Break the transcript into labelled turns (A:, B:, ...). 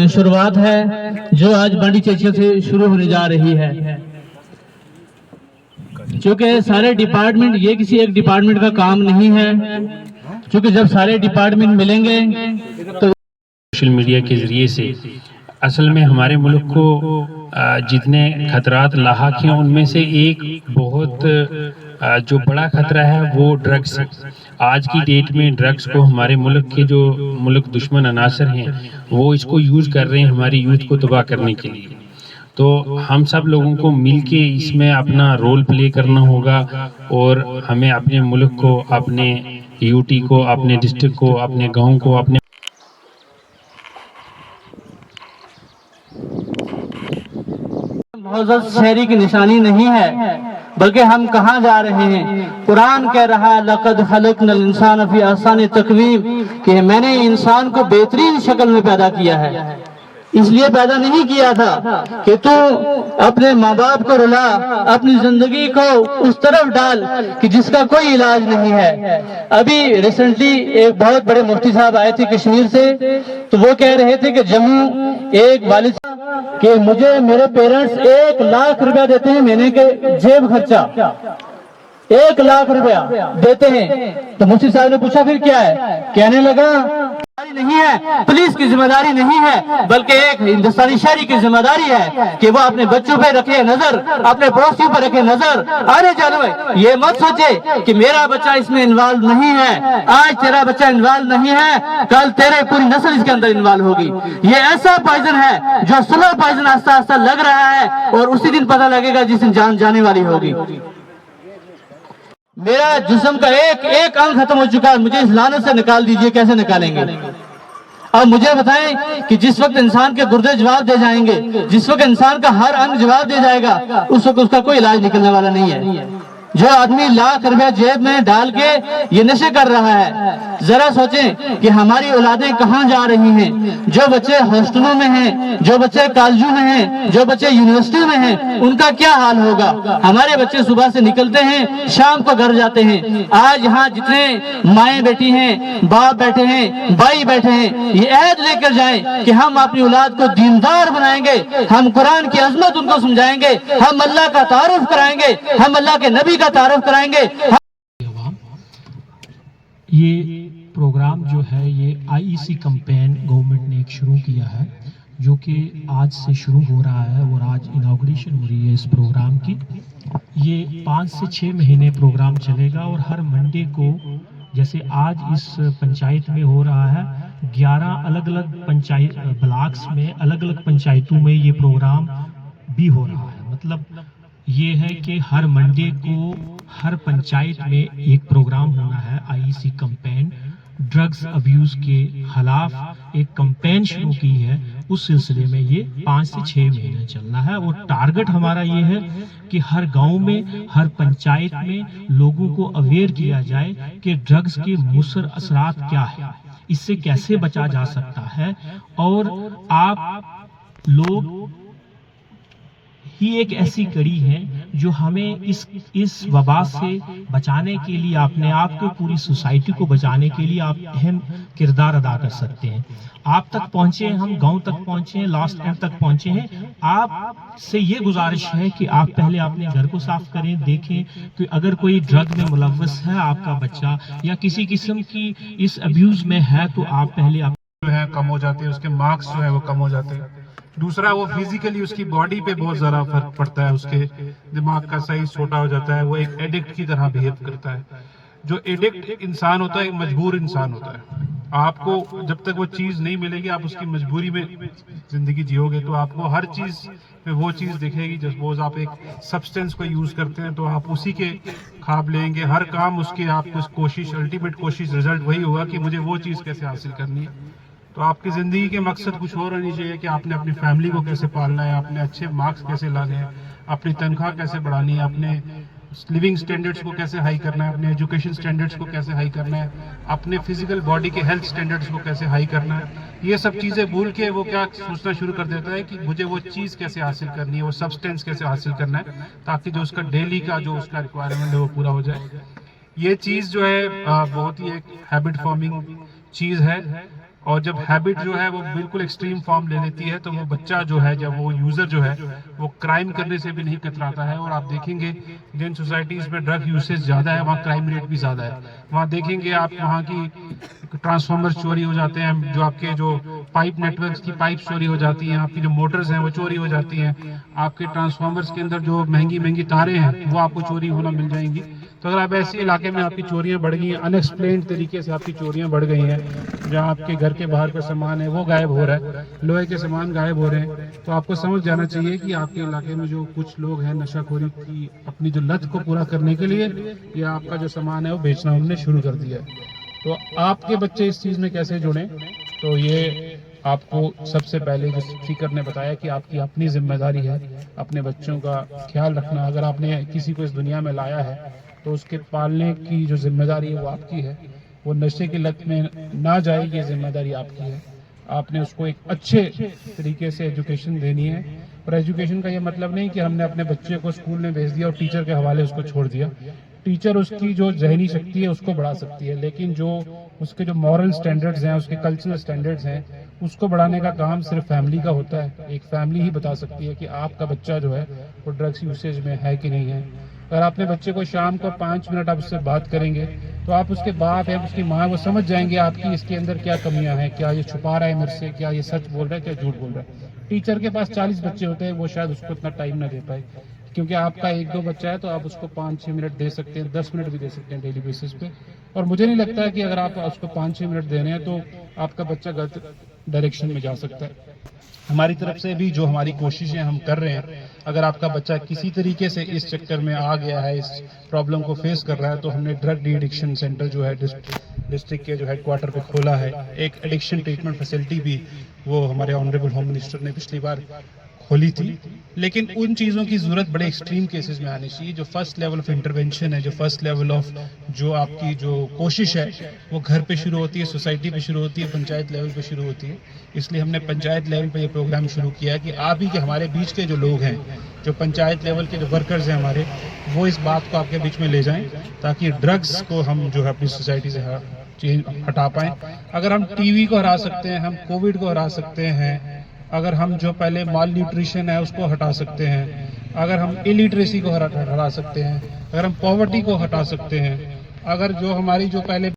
A: शुरुआत है जो आज बड़ी चर्चा से शुरू होने जा रही है। क्योंकि सारे डिपार्टमेंट, ये किसी एक डिपार्टमेंट का काम नहीं है, क्योंकि जब सारे डिपार्टमेंट मिलेंगे तो
B: सोशल मीडिया के ज़रिए से असल में हमारे मुल्क को जितने खतरात लाहक हैं उनमें से एक बहुत जो बड़ा खतरा है वो ड्रग्स है। आज की डेट में ड्रग्स को हमारे मुल्क के जो मुल्क दुश्मन अनासर हैं वो इसको यूज़ कर रहे हैं हमारी यूथ को तबाह करने के लिए। तो हम सब लोगों को मिलके इसमें अपना रोल प्ले करना होगा और हमें अपने मुल्क को, अपने यूटी को, अपने डिस्ट्रिक्ट को, अपने गाँव को, अपने
A: बहुत शहरी की निशानी नहीं है, बल्कि हम कहाँ जा रहे हैं। कुरान कह रहा है लक़द खलक़नल इंसान फी अहसन तक़वीम, कि मैंने इंसान को बेहतरीन शक्ल में पैदा किया है। इसलिए पैदा नहीं किया था कि तू अपने माँ बाप को रुला, अपनी जिंदगी को उस तरफ डाल कि जिसका कोई इलाज नहीं है। अभी रिसेंटली एक बहुत बड़े मुफ्ती साहब आए थे कश्मीर से, तो वो कह रहे थे कि जम्मू एक वालिद कि मुझे मेरे पेरेंट्स 1 लाख रुपया देते हैं महीने के जेब खर्चा, 1 लाख रुपया देते हैं। तो मुफ्ती साहब ने पूछा फिर क्या है? कहने लगा नहीं है, पुलिस की जिम्मेदारी नहीं है, बल्कि एक हिंदुस्तानी शहरी की जिम्मेदारी है कि वो अपने बच्चों पे रखे नजर, अपने पड़ोसियों पर रखे नजर। आने जाने में ये मत सोचे कि मेरा बच्चा इसमें इन्वॉल्व नहीं है। आज तेरा बच्चा इन्वॉल्व नहीं है, कल तेरे पूरी नस्ल इसके अंदर इन्वॉल्व होगी। ये ऐसा पॉइजन है जो स्लो पॉइजन आस्ता आस्ता लग रहा है और उसी दिन पता लगेगा जिस दिन जान जाने वाली होगी। मेरा जिस्म का एक अंग खत्म हो चुका है, मुझे इस लानत से निकाल दीजिए। कैसे निकालेंगे? अब मुझे बताएं कि जिस वक्त इंसान के गुर्दे जवाब दे जाएंगे, जिस वक्त इंसान का हर अंग जवाब दे जाएगा, उस वक्त उसका कोई इलाज निकलने वाला नहीं है। जो आदमी लाख रुपया जेब में डाल के ये नशे कर रहा है, जरा सोचें कि हमारी औलादें कहाँ जा रही हैं। जो बच्चे हॉस्टलों में हैं, जो बच्चे कॉलेजों में हैं, जो बच्चे यूनिवर्सिटी में हैं, उनका क्या हाल होगा। हमारे बच्चे सुबह से निकलते हैं, शाम को घर जाते हैं। आज यहाँ जितने माएँ बैठी हैं, बाप बैठे हैं, भाई बैठे हैं, ये अहद लेकर जाएं कि हम अपनी औलाद को दीनदार बनाएंगे, हम कुरान की अजमत उनको समझाएंगे, हम अल्लाह का तारुफ कराएंगे, हम अल्लाह के नबी का तारुफ कराएंगे।
C: ये प्रोग्राम जो है ये आईईसी कैंपेन गवर्नमेंट ने एक शुरू किया है, जो कि आज से शुरू हो रहा है और आज इनॉग्रेशन हो रही है इस प्रोग्राम की। ये 5 से 6 महीने प्रोग्राम चलेगा और हर मंडे को, जैसे आज इस पंचायत में हो रहा है, 11 अलग अलग पंचायत ब्लॉक्स में, अलग अलग पंचायतों में ये प्रोग्राम भी हो रहा है। मतलब ये है कि हर मंडे को हर पंचायत में एक प्रोग्राम होना है। आईईसी कैंपेन ड्रग्स अब्यूज के खिलाफ एक कैंपेन शुरू की है, उस सिलसिले में ये 5 से 6 महीने चलना है। और टारगेट हमारा ये है कि हर गांव में, हर पंचायत में लोगों को अवेयर किया जाए कि ड्रग्स के मुसर असरात क्या है, इससे कैसे बचा जा सकता है। और आप लोग ही एक ऐसी कड़ी है जो हमें इस वबा से बचाने के लिए, अपने आप को, पूरी सोसाइटी को बचाने के लिए आप अहम किरदार अदा कर सकते हैं। आप तक पहुंचे हैं, हम गांव तक पहुंचे हैं, लास्ट एंड तक पहुंचे हैं। आप से ये गुजारिश है कि आप पहले अपने घर को साफ करें, देखें कि अगर कोई ड्रग में मुलव्वस है आपका बच्चा या किसी किस्म की इस अब्यूज में है, तो आप पहले
D: जो है कम हो जाते हैं, उसके मार्क्स जो है वो कम हो जाते हैं। दूसरा, वो फिजिकली उसकी बॉडी पे बहुत ज़्यादा फर्क पड़ता है, उसके दिमाग का साइज छोटा हो जाता है, वो एक एडिक्ट की तरह बिहेव करता है। जो एडिक्ट इंसान होता है एक मजबूर इंसान होता है। आपको जब तक वो चीज़ नहीं मिलेगी, आप उसकी मजबूरी में ज़िंदगी जियोगे, तो आपको हर चीज़ में वो चीज़ दिखेगी। सपोज आप एक सब्सटेंस को यूज़ करते हैं तो आप उसी के ख्वाब लेंगे, हर काम उसके, आपको कोशिश, अल्टीमेट कोशिश, रिजल्ट वही होगा कि मुझे वो चीज़ कैसे हासिल करनी है। तो आपकी ज़िंदगी के मकसद कुछ और होनी चाहिए कि आपने अपनी फैमिली को कैसे पालना है, आपने अच्छे मार्क्स कैसे लाने हैं, अपनी तनख्वाह कैसे बढ़ानी है, अपने लिविंग स्टैंडर्ड्स को कैसे हाई करना है, अपने एजुकेशन स्टैंडर्ड्स को कैसे हाई करना है, अपने फिजिकल बॉडी के हेल्थ स्टैंडर्ड्स को कैसे हाई करना है। ये सब चीज़ें भूल के वो क्या सोचना शुरू कर देता है कि मुझे वो चीज़ कैसे हासिल करनी है, वो सब्सटेंस कैसे हासिल करना है, ताकि जो उसका डेली का जो उसका रिक्वायरमेंट है वो पूरा हो जाए। ये चीज़ जो है बहुत ही एक हैबिट फॉर्मिंग चीज़ है। اور جب ہیبٹ جو ہے وہ بالکل ایکسٹریم فارم لے لیتی ہے تو وہ بچہ جو ہے جب وہ یوزر جو ہے وہ کرائم کرنے سے بھی نہیں کتراتا ہے. اور آپ دیکھیں گے جن سوسائٹیز میں ڈرگ یوسیج زیادہ ہے وہاں کرائم ریٹ بھی زیادہ ہے. وہاں دیکھیں گے آپ وہاں کی ٹرانسفارمر چوری ہو جاتے ہیں, جو آپ کے جو پائپ نیٹ ورکس کی پائپ چوری ہو جاتی ہیں, آپ کی جو موٹرز ہیں وہ چوری ہو جاتی ہیں, آپ کے ٹرانسفارمرز کے اندر جو مہنگی مہنگی تاریں ہیں وہ آپ کو چوری ہونا مل جائیں گی. تو اگر آپ ایسے علاقے میں آپ کی چوریاں بڑھ گئی ہیں, ان ایکسپلینڈ طریقے سے آپ کی چوریاں بڑھ گئی ہیں, جہاں آپ کے گھر کے باہر کا سامان ہے وہ غائب ہو رہا ہے, لوہے کے سامان غائب ہو رہے ہیں, تو آپ کو سمجھ جانا چاہیے کہ آپ کے علاقے میں جو کچھ لوگ ہیں نشہ خوری کی اپنی جو لت کو پورا کرنے کے لیے یہ آپ کا جو سامان ہے وہ بیچنا انہوں نے شروع کر دیا ہے. تو آپ کے بچے اس چیز میں کیسے جڑیں, تو یہ آپ کو سب سے پہلے جو اسپیکر نے بتایا کہ آپ کی اپنی ذمہ داری ہے اپنے بچوں کا خیال رکھنا. اگر آپ نے کسی کو اس دنیا میں لایا ہے تو اس کے پالنے کی جو ذمہ داری ہے وہ آپ کی ہے, وہ نشے کی لت میں نہ جائے یہ ذمہ داری آپ کی ہے. آپ نے اس کو ایک اچھے طریقے سے ایجوکیشن دینی ہے. اور ایجوکیشن کا یہ مطلب نہیں کہ ہم نے اپنے بچے کو اسکول میں بھیج دیا اور ٹیچر کے حوالے اس کو چھوڑ دیا. ٹیچر اس کی جو ذہنی شکتی ہے اس کو بڑھا سکتی ہے, لیکن جو اس کے جو مورل سٹینڈرڈز ہیں, اس کے کلچرل سٹینڈرڈز ہیں, اس کو بڑھانے کا کام صرف فیملی کا ہوتا ہے. ایک فیملی ہی بتا سکتی ہے کہ آپ کا بچہ جو ہے وہ ڈرگس یوسیج میں ہے کہ نہیں ہے. اگر آپ اپنے بچے کو شام کو 5 منٹ آپ اس سے بات کریں گے تو آپ اس کے باپ ہے, اس کی ماں, وہ سمجھ جائیں گے آپ کی اس کے اندر کیا کمیاں ہیں, کیا یہ چھپا رہا ہے میرے سے, کیا یہ سچ بول رہا ہے, کیا جھوٹ بول رہا ہے. ٹیچر کے پاس 40 بچے ہوتے ہیں, وہ شاید اس کو اتنا ٹائم نہ دے پائے, کیونکہ آپ کا 1-2 بچہ ہے تو آپ اس کو 5-6 منٹ دے سکتے ہیں, 10 منٹ بھی دے سکتے ہیں ڈیلی بیسس پہ. اور مجھے نہیں لگتا ہے کہ اگر آپ اس کو 5-6 منٹ دے رہے ہیں تو آپ کا بچہ غلط ڈائریکشن میں جا سکتا ہے. ہماری طرف سے بھی جو ہماری کوششیں ہم کر رہے ہیں, اگر آپ کا بچہ کسی طریقے سے اس چکر میں آ گیا ہے, اس پرابلم کو فیس کر رہا ہے, تو ہم نے ڈرگ ڈی ایڈکشن سینٹر جو ہے ڈسٹرکٹ کے جو ہیڈ کوارٹر پہ کھولا ہے. ایک ایڈکشن ٹریٹمنٹ فیسلٹی بھی وہ ہمارے آنریبل ہوم منسٹر نے پچھلی بار کھولی تھی. لیکن ان چیزوں کی ضرورت بڑے ایکسٹریم کیسز میں آنی چاہیے. جو فرسٹ لیول آف انٹرونشن ہے, جو فرسٹ لیول آف جو آپ کی جو کوشش ہے وہ گھر پہ شروع ہوتی ہے, سوسائٹی پہ شروع ہوتی ہے, پنچایت لیول پہ شروع ہوتی ہے. اس لیے ہم نے پنچایت لیول پہ یہ پروگرام شروع کیا ہے کہ آپ ہی کے ہمارے بیچ کے جو لوگ ہیں, جو پنچایت لیول کے جو ورکرز ہیں ہمارے, وہ اس بات کو آپ کے بیچ میں لے جائیں تاکہ ڈرگس کو ہم جو ہے اپنی سوسائٹی سے ہٹا پائیں. اگر ہم ٹی وی کو ہرا سکتے ہیں, ہم کووڈ کو ہرا سکتے ہیں, اگر ہم جو پہلے مال نیوٹریشن ہے اس کو ہٹا سکتے ہیں, اگر ہم الٹریسی کو ہرا سکتے ہیں, اگر ہم پاورٹی کو ہٹا سکتے ہیں, اگر جو ہماری جو پہلے